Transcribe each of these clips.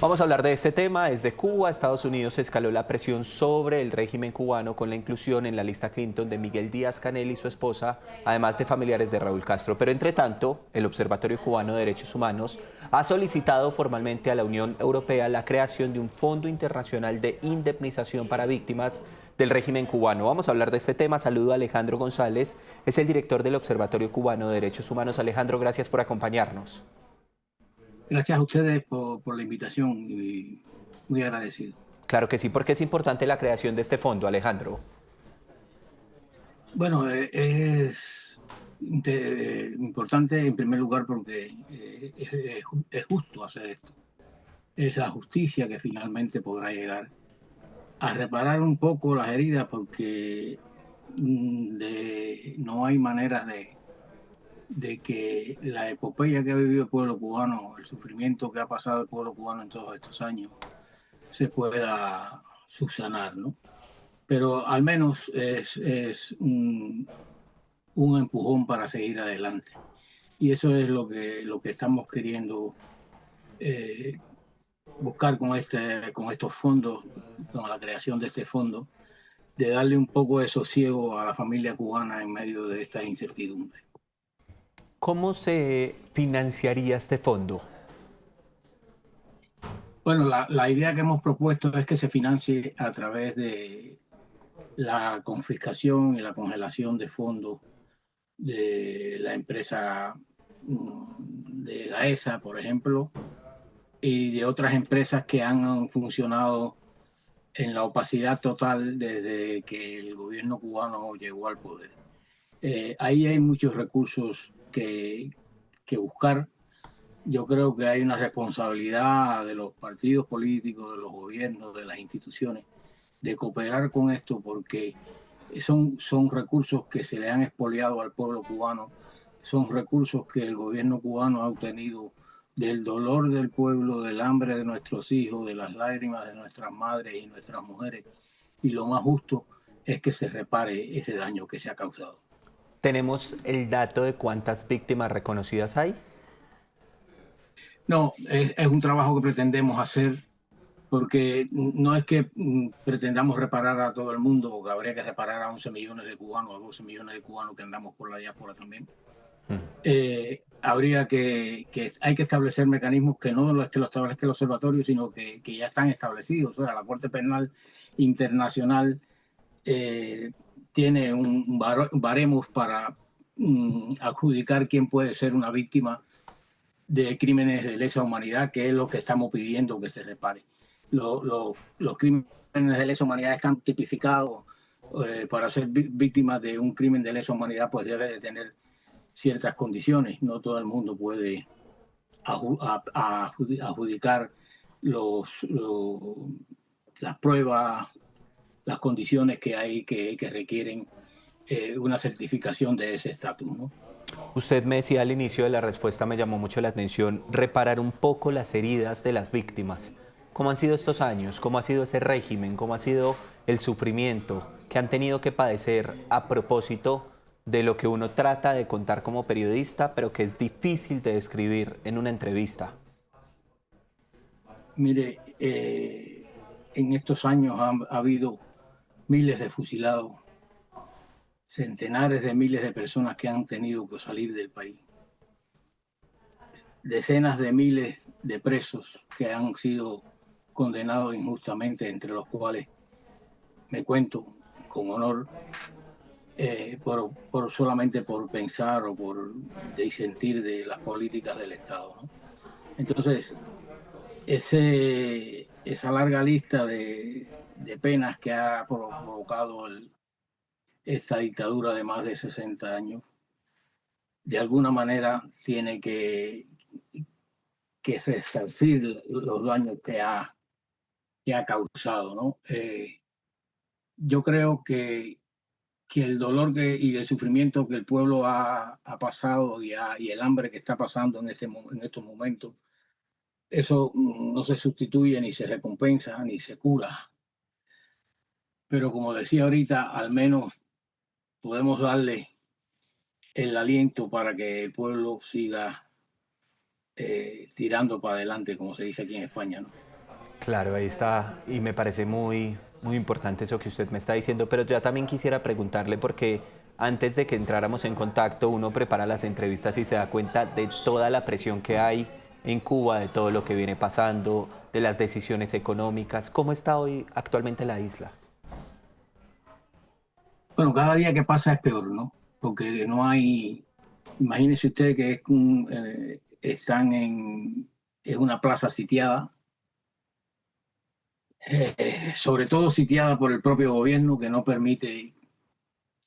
Vamos a hablar de este tema. Desde Cuba, Estados Unidos escaló la presión sobre el régimen cubano con la inclusión en la lista Clinton de Miguel Díaz-Canel y su esposa, además de familiares de Raúl Castro. Pero entre tanto, el Observatorio Cubano de Derechos Humanos ha solicitado formalmente a la Unión Europea la creación de un fondo internacional de indemnización para víctimas del régimen cubano. Vamos a hablar de este tema. Saludo a Alejandro González, es el director del Observatorio Cubano de Derechos Humanos. Alejandro, gracias por acompañarnos. Gracias a ustedes por la invitación y muy agradecido. Claro que sí, porque es importante la creación de este fondo, Alejandro. Bueno, es importante en primer lugar porque es justo hacer esto. Es la justicia que finalmente podrá llegar a reparar un poco las heridas porque no hay maneras de que la epopeya que ha vivido el pueblo cubano, el sufrimiento que ha pasado el pueblo cubano en todos estos años, se pueda subsanar, ¿no? Pero al menos es un empujón para seguir adelante. Y eso es lo que estamos queriendo eh, buscar con estos fondos, con la creación de este fondo, de darle un poco de sosiego a la familia cubana en medio de esta incertidumbre. ¿Cómo se financiaría este fondo? Bueno, la idea que hemos propuesto es que se financie a través de la confiscación y la congelación de fondos de la empresa de Gaesa, por ejemplo, y de otras empresas que han funcionado en la opacidad total desde que el gobierno cubano llegó al poder. Ahí hay muchos recursos que buscar. Yo creo que hay una responsabilidad de los partidos políticos, de los gobiernos, de las instituciones, de cooperar con esto porque son recursos que se le han expoliado al pueblo cubano, son recursos que el gobierno cubano ha obtenido del dolor del pueblo, del hambre de nuestros hijos, de las lágrimas de nuestras madres y nuestras mujeres. Y lo más justo es que se repare ese daño que se ha causado. ¿Tenemos el dato de cuántas víctimas reconocidas hay? No, es un trabajo que pretendemos hacer porque no es que pretendamos reparar a todo el mundo, porque habría que reparar a 11 millones de cubanos, a 12 millones de cubanos que andamos por la diáspora también. Mm. Habría que hay que establecer mecanismos que no es que lo establezca el observatorio, sino que ya están establecidos. O sea, la Corte Penal Internacional eh, tiene baremos para adjudicar quién puede ser una víctima de crímenes de lesa humanidad, que es lo que estamos pidiendo que se repare. Los crímenes de lesa humanidad están tipificados. Para ser víctima de un crimen de lesa humanidad, pues debe de tener ciertas condiciones. No todo el mundo puede adjudicar los, los, las pruebas, las condiciones que hay que requieren una certificación de ese estatus, ¿no? Usted me decía al inicio de la respuesta, me llamó mucho la atención, reparar un poco las heridas de las víctimas. ¿Cómo han sido estos años? ¿Cómo ha sido ese régimen? ¿Cómo ha sido el sufrimiento que han tenido que padecer a propósito de lo que uno trata de contar como periodista, pero que es difícil de describir en una entrevista? Mire, en estos años ha habido miles de fusilados, centenares de miles de personas que han tenido que salir del país, decenas de miles de presos que han sido condenados injustamente, entre los cuales me cuento con honor solamente por pensar o por disentir de las políticas del Estado, ¿no? Entonces, esa larga lista de penas que ha provocado esta dictadura de más de 60 años, de alguna manera tiene que resarcir los daños que ha causado, ¿no? Yo creo que el dolor y el sufrimiento que el pueblo ha pasado y el hambre que está pasando en estos momentos, eso no se sustituye ni se recompensa ni se cura. Pero como decía ahorita, al menos podemos darle el aliento para que el pueblo siga tirando para adelante, como se dice aquí en España, ¿no? Claro, ahí está, y me parece muy importante eso que usted me está diciendo, pero yo también quisiera preguntarle porque antes de que entráramos en contacto, uno prepara las entrevistas y se da cuenta de toda la presión que hay en Cuba, de todo lo que viene pasando, de las decisiones económicas. ¿Cómo está hoy actualmente la isla? Bueno, cada día que pasa es peor, ¿no? Porque no hay, imagínense usted que están es una plaza sitiada, sobre todo sitiada por el propio gobierno que no permite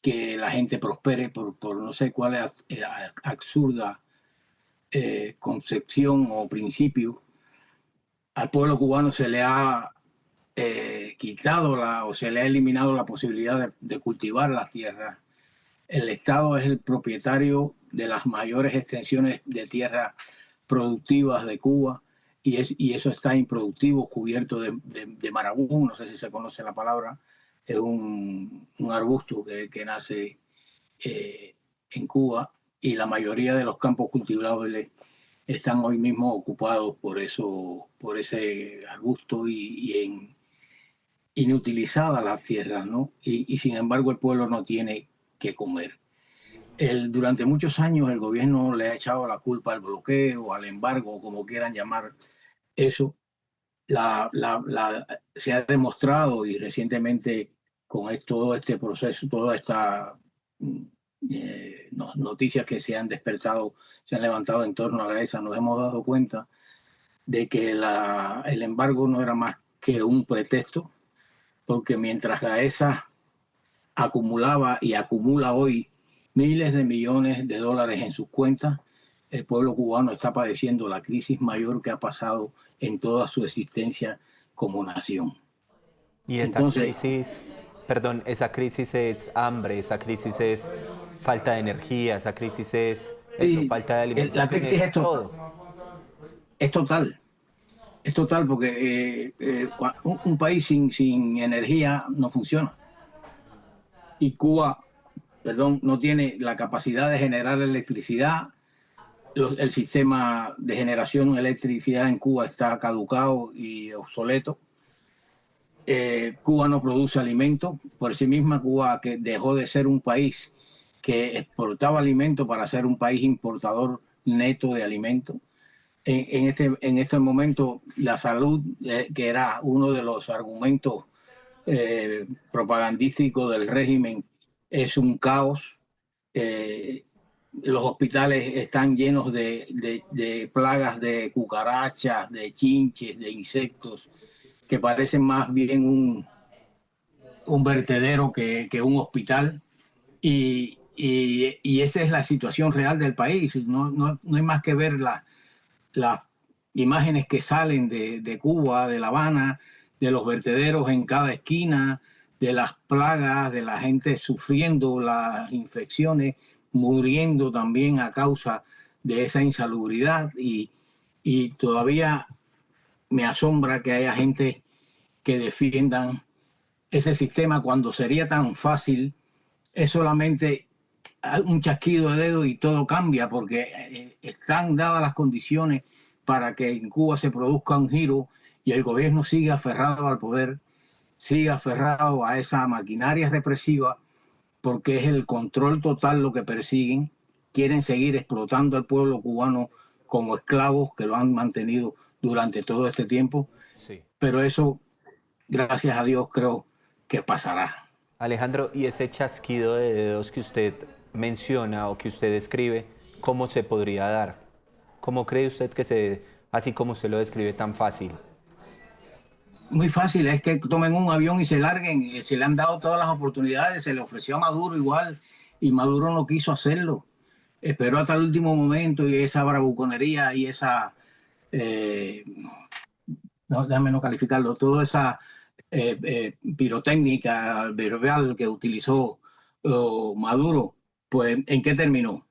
que la gente prospere por no sé cuál es absurda concepción o principio. Al pueblo cubano se le ha quitado o se le ha eliminado la posibilidad de cultivar las tierras. El Estado es el propietario de las mayores extensiones de tierra productivas de Cuba y eso está improductivo, cubierto de marabú, no sé si se conoce la palabra, es un arbusto que nace en Cuba y la mayoría de los campos cultivables están hoy mismo ocupados por eso, por ese arbusto inutilizadas las tierras, ¿no? Y sin embargo el pueblo no tiene que comer. Durante muchos años el gobierno le ha echado la culpa al bloqueo, al embargo, como quieran llamar eso. Se ha demostrado y recientemente con todo este proceso, toda esta noticias que se han despertado, se han levantado en torno a esa, nos hemos dado cuenta de que el embargo no era más que un pretexto, porque mientras Gaesa acumulaba y acumula hoy miles de millones de dólares en sus cuentas, el pueblo cubano está padeciendo la crisis mayor que ha pasado en toda su existencia como nación. Y esa Entonces, crisis, perdón, esa crisis es hambre, esa crisis es falta de energía, esa crisis es eso, y falta de la alimentación, crisis es todo. es total, es total porque un país sin energía no funciona. Y Cuba, perdón, no tiene la capacidad de generar electricidad. El sistema de generación de electricidad en Cuba está caducado y obsoleto. Cuba no produce alimentos. Por sí misma, Cuba que dejó de ser un país que exportaba alimentos para ser un país importador neto de alimentos. En este momento, la salud, que era uno de los argumentos propagandísticos del régimen, es un caos. Eh, los hospitales están llenos de plagas de cucarachas, de chinches, de insectos, que parecen más bien un vertedero que un hospital. Y esa es la situación real del país. No hay más que ver las imágenes que salen de Cuba, de La Habana, de los vertederos en cada esquina, de las plagas, de la gente sufriendo las infecciones, muriendo también a causa de esa insalubridad. Y todavía me asombra que haya gente que defiendan ese sistema cuando sería tan fácil. Es solamente un chasquido de dedo y todo cambia porque están dadas las condiciones para que en Cuba se produzca un giro y el gobierno siga aferrado al poder, siga aferrado a esa maquinaria represiva, porque es el control total lo que persiguen. Quieren seguir explotando al pueblo cubano como esclavos que lo han mantenido durante todo este tiempo, Sí. pero eso, gracias a Dios, creo que pasará. Alejandro, y ese chasquido de dedos que usted menciona o que usted describe, ¿cómo se podría dar? ¿Cómo cree usted que así como usted lo describe tan fácil? Muy fácil, es que tomen un avión y se larguen. Se le han dado todas las oportunidades, se le ofreció a Maduro igual y Maduro no quiso hacerlo. Esperó hasta el último momento y esa bravuconería y esa, eh, no, déjame no calificarlo, toda esa pirotécnica verbal que utilizó Maduro, pues ¿en qué terminó?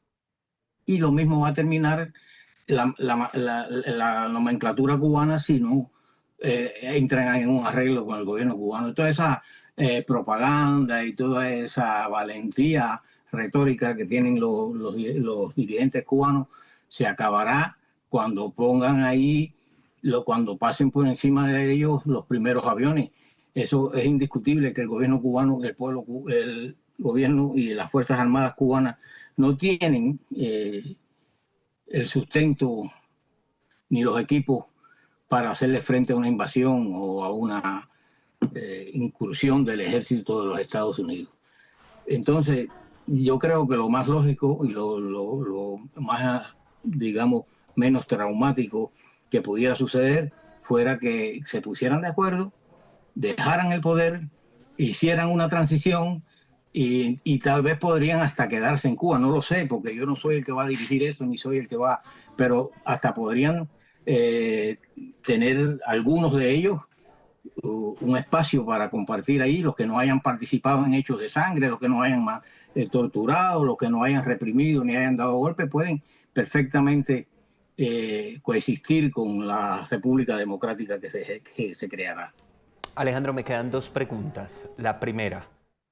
Y lo mismo va a terminar la nomenclatura cubana si no entran en un arreglo con el gobierno cubano. Toda esa propaganda y toda esa valentía retórica que tienen los dirigentes cubanos se acabará cuando pongan ahí cuando pasen por encima de ellos los primeros aviones. Eso es indiscutible, que el gobierno cubano, el gobierno y las Fuerzas Armadas cubanas no tienen el sustento ni los equipos para hacerle frente a una invasión o a una incursión del ejército de los Estados Unidos. Entonces, yo creo que lo más lógico y lo más, digamos, menos traumático que pudiera suceder fuera que se pusieran de acuerdo, dejaran el poder, hicieran una transición y tal vez podrían hasta quedarse en Cuba. No lo sé, porque yo no soy el que va a dirigir eso, ni soy el que va, pero hasta podrían tener algunos de ellos un espacio para compartir ahí, los que no hayan participado en hechos de sangre, los que no hayan torturado, los que no hayan reprimido ni hayan dado golpes, pueden perfectamente coexistir con la República Democrática que se creará. Alejandro, me quedan dos preguntas. La primera,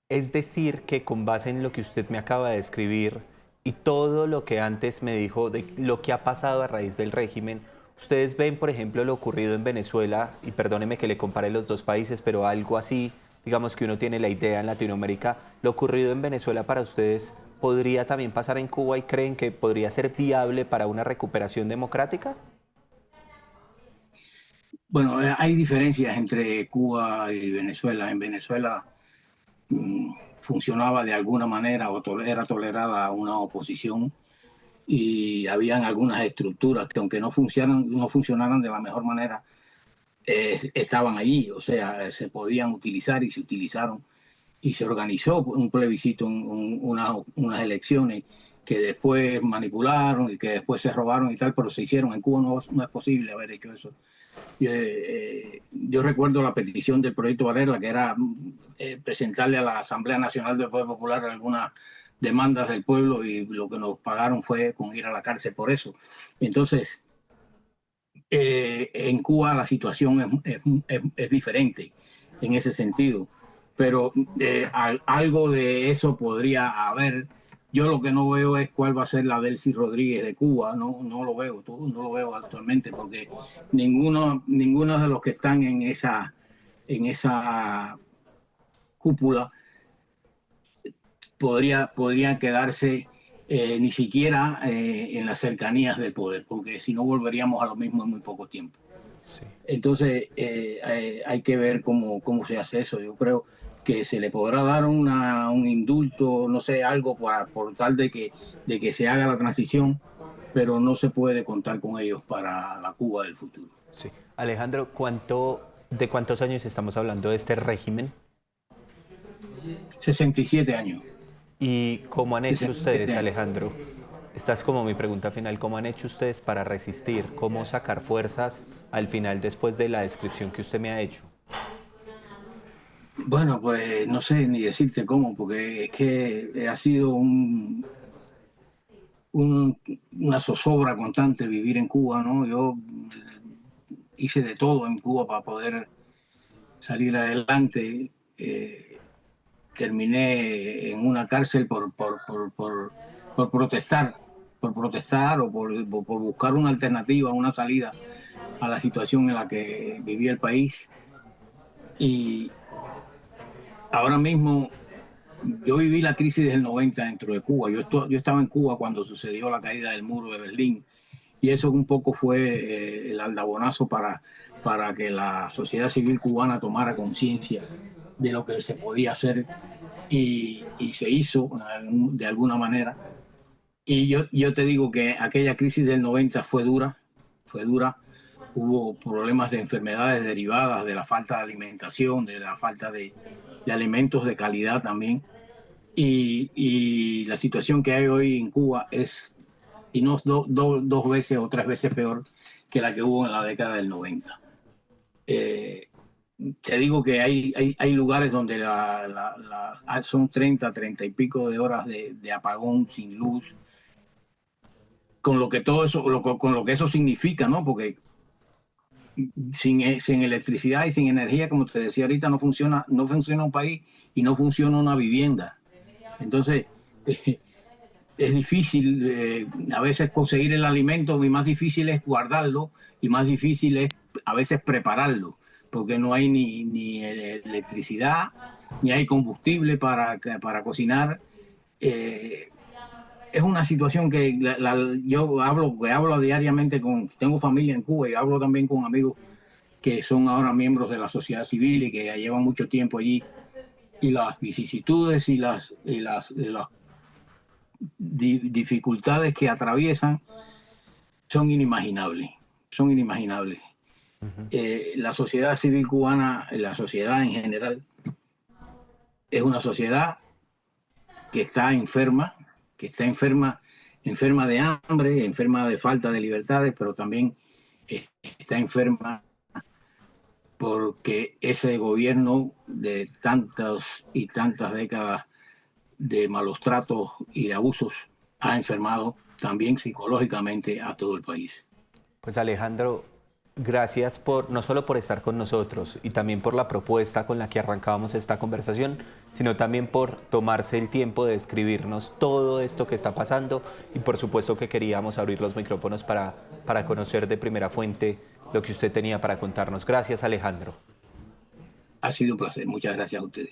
es decir, que con base en lo que usted me acaba de describir y todo lo que antes me dijo de lo que ha pasado a raíz del régimen, ustedes ven, por ejemplo, lo ocurrido en Venezuela, y perdóneme que le compare los dos países, pero algo así, digamos que uno tiene la idea en Latinoamérica, lo ocurrido en Venezuela para ustedes podría también pasar en Cuba y creen que podría ser viable para una recuperación democrática? Bueno, hay diferencias entre Cuba y Venezuela. En Venezuela funcionaba de alguna manera o era tolerada una oposición y habían algunas estructuras que aunque no funcionaran de la mejor manera, estaban allí, o sea, se podían utilizar y se utilizaron y se organizó un plebiscito, unas elecciones que después manipularon y que después se robaron y tal, pero se hicieron. En Cuba no es posible haber hecho eso. Yo recuerdo la petición del proyecto Varela, que era presentarle a la Asamblea Nacional del Poder Popular algunas demandas del pueblo, y lo que nos pagaron fue con ir a la cárcel por eso. Entonces, en Cuba la situación es diferente en ese sentido, pero algo de eso podría haber. Yo lo que no veo es cuál va a ser la Delcy Rodríguez de Cuba, no lo veo, no lo veo actualmente, porque ninguno de los que están en esa cúpula podría quedarse ni siquiera en las cercanías del poder, porque si no volveríamos a lo mismo en muy poco tiempo. Sí. Entonces hay que ver cómo se hace eso. Yo creo que se le podrá dar un indulto, no sé, algo por tal de que se haga la transición, pero no se puede contar con ellos para la Cuba del futuro. Sí. Alejandro, ¿de cuántos años estamos hablando de este régimen? 67 años. ¿Y cómo han hecho ustedes, Alejandro? Esta es como mi pregunta final. ¿Cómo han hecho ustedes para resistir? ¿Cómo sacar fuerzas al final después de la descripción que usted me ha hecho? Bueno, pues no sé ni decirte cómo, porque es que ha sido una zozobra constante vivir en Cuba, ¿no? Yo hice de todo en Cuba para poder salir adelante. Terminé en una cárcel por protestar o por buscar una alternativa, una salida a la situación en la que vivía el país. Y ahora mismo yo viví la crisis del 90 dentro de Cuba. Yo estaba en Cuba cuando sucedió la caída del muro de Berlín, y eso un poco fue el aldabonazo para que la sociedad civil cubana tomara conciencia de lo que se podía hacer, y se hizo de alguna manera. Y yo te digo que aquella crisis del 90 fue dura. Hubo problemas de enfermedades derivadas de la falta de alimentación, de la falta de alimentos de calidad también. Y la situación que hay hoy en Cuba es, y no dos veces o tres veces peor que la que hubo en la década del 90. Te digo que hay lugares donde son 30 y pico de horas de apagón sin luz, con lo que todo eso, con lo que eso significa, ¿no? Porque sin electricidad y sin energía, como te decía ahorita, no funciona un país y no funciona una vivienda. Entonces, es difícil a veces conseguir el alimento, y más difícil es guardarlo, y más difícil es a veces prepararlo, porque no hay ni electricidad, ni hay combustible para cocinar. Es una situación que yo hablo diariamente tengo familia en Cuba y hablo también con amigos que son ahora miembros de la sociedad civil y que ya llevan mucho tiempo allí, y las vicisitudes y las dificultades que atraviesan son inimaginables, son inimaginables. La sociedad civil cubana, la sociedad en general, es una sociedad que está enferma, enferma de hambre, enferma de falta de libertades, pero también está enferma porque ese gobierno de tantas y tantas décadas de malos tratos y de abusos ha enfermado también psicológicamente a todo el país. Pues Alejandro, gracias por no solo por estar con nosotros y también por la propuesta con la que arrancábamos esta conversación, sino también por tomarse el tiempo de escribirnos todo esto que está pasando, y por supuesto que queríamos abrir los micrófonos para conocer de primera fuente lo que usted tenía para contarnos. Gracias, Alejandro. Ha sido un placer. Muchas gracias a ustedes.